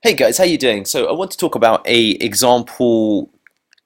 Hey guys, how you doing? So I want to talk about a example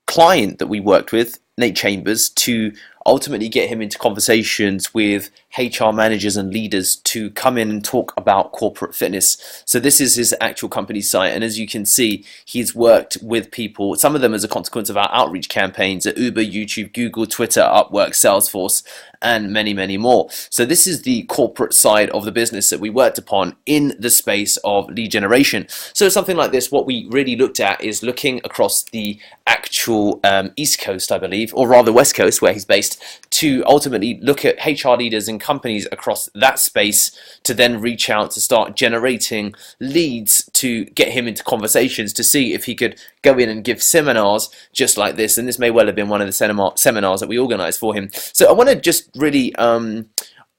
client that we worked with, Nate Chambers, to ultimately get him into conversations with HR managers and leaders to come in and talk about corporate fitness. So this is his actual company site, and as you can see, he's worked with people, some of them as a consequence of our outreach campaigns at Uber, YouTube, Google, Twitter, Upwork, Salesforce, and many, many more. So this is the corporate side of the business that we worked upon in the space of lead generation. So something like this, what we really looked at is looking across the actual East Coast, I believe, or rather West Coast, where he's based, to ultimately look at HR leaders and companies across that space to then reach out to start generating leads to get him into conversations to see if he could go in and give seminars just like this. And this may well have been one of the seminars that we organized for him. So I want to just really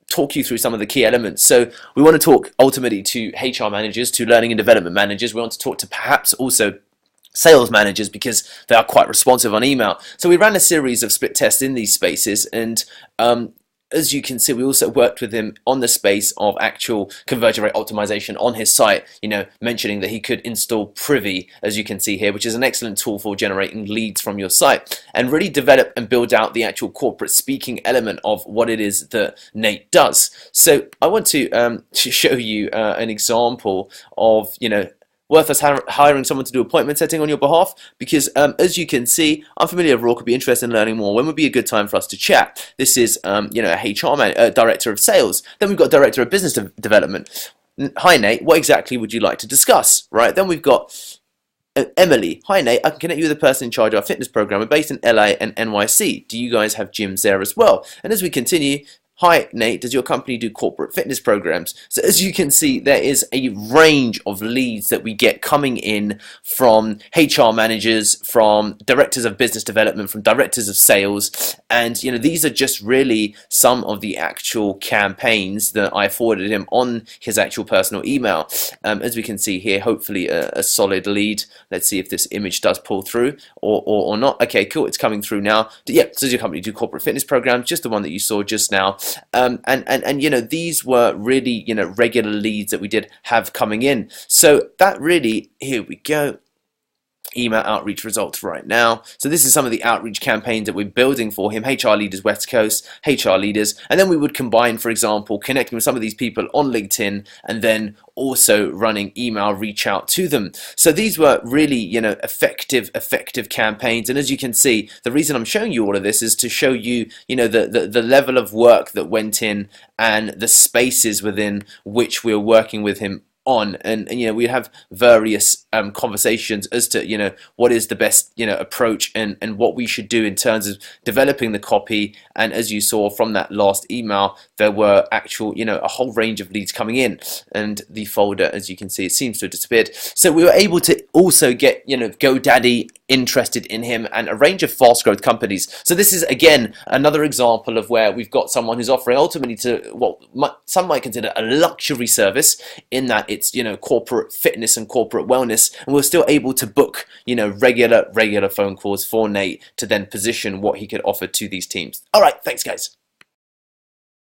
talk you through some of the key elements. So we want to talk ultimately to HR managers, to learning and development managers. We want to talk to perhaps also sales managers because they are quite responsive on email. So we ran a series of split tests in these spaces, and as you can see, we also worked with him on the space of actual conversion rate optimization on his site, mentioning that he could install Privy, as you can see here, which is an excellent tool for generating leads from your site, and really develop and build out the actual corporate speaking element of what it is that Nate does. So I want to show you an example of, worth us hiring someone to do appointment setting on your behalf, because as you can see, I'm familiar with Raw, could be interested in learning more. When would be a good time for us to chat? This is a HR director of sales. Then we've got director of business development. Hi Nate, what exactly would you like to discuss? Right, then we've got Emily. Hi Nate, I can connect you with a person in charge of our fitness program. We're based in LA and NYC. Do you guys have gyms there as well? And as we continue, hi Nate, does your company do corporate fitness programs? So as you can see, there is a range of leads that we get coming in from HR managers, from directors of business development, from directors of sales, and these are just really some of the actual campaigns that I forwarded him on his actual personal email. As we can see here, hopefully a solid lead. Let's see if this image does pull through or not. Okay, cool, it's coming through now. Yeah, so does your company do corporate fitness programs? Just the one that you saw just now. These were really regular leads that we did have coming in. So that really, here we go, email outreach results right now. So this is some of the outreach campaigns that we're building for him. HR leaders West Coast, HR leaders, and then we would combine, for example, connecting with some of these people on LinkedIn and then also running email reach out to them. So these were really effective campaigns. And as you can see, the reason I'm showing you all of this is to show you the level of work that went in and the spaces within which we're working with him on, and we have various conversations as to what is the best approach and what we should do in terms of developing the copy. And as you saw from that last email, there were actual a whole range of leads coming in, and the folder, as you can see, it seems to have disappeared. So we were able to also get Godaddy interested in him and a range of fast growth companies. So this is again another example of where we've got someone who's offering ultimately to what some might consider a luxury service, in that it's corporate fitness and corporate wellness, and we're still able to book regular phone calls for Nate to then position what he could offer to these teams. All right, thanks guys.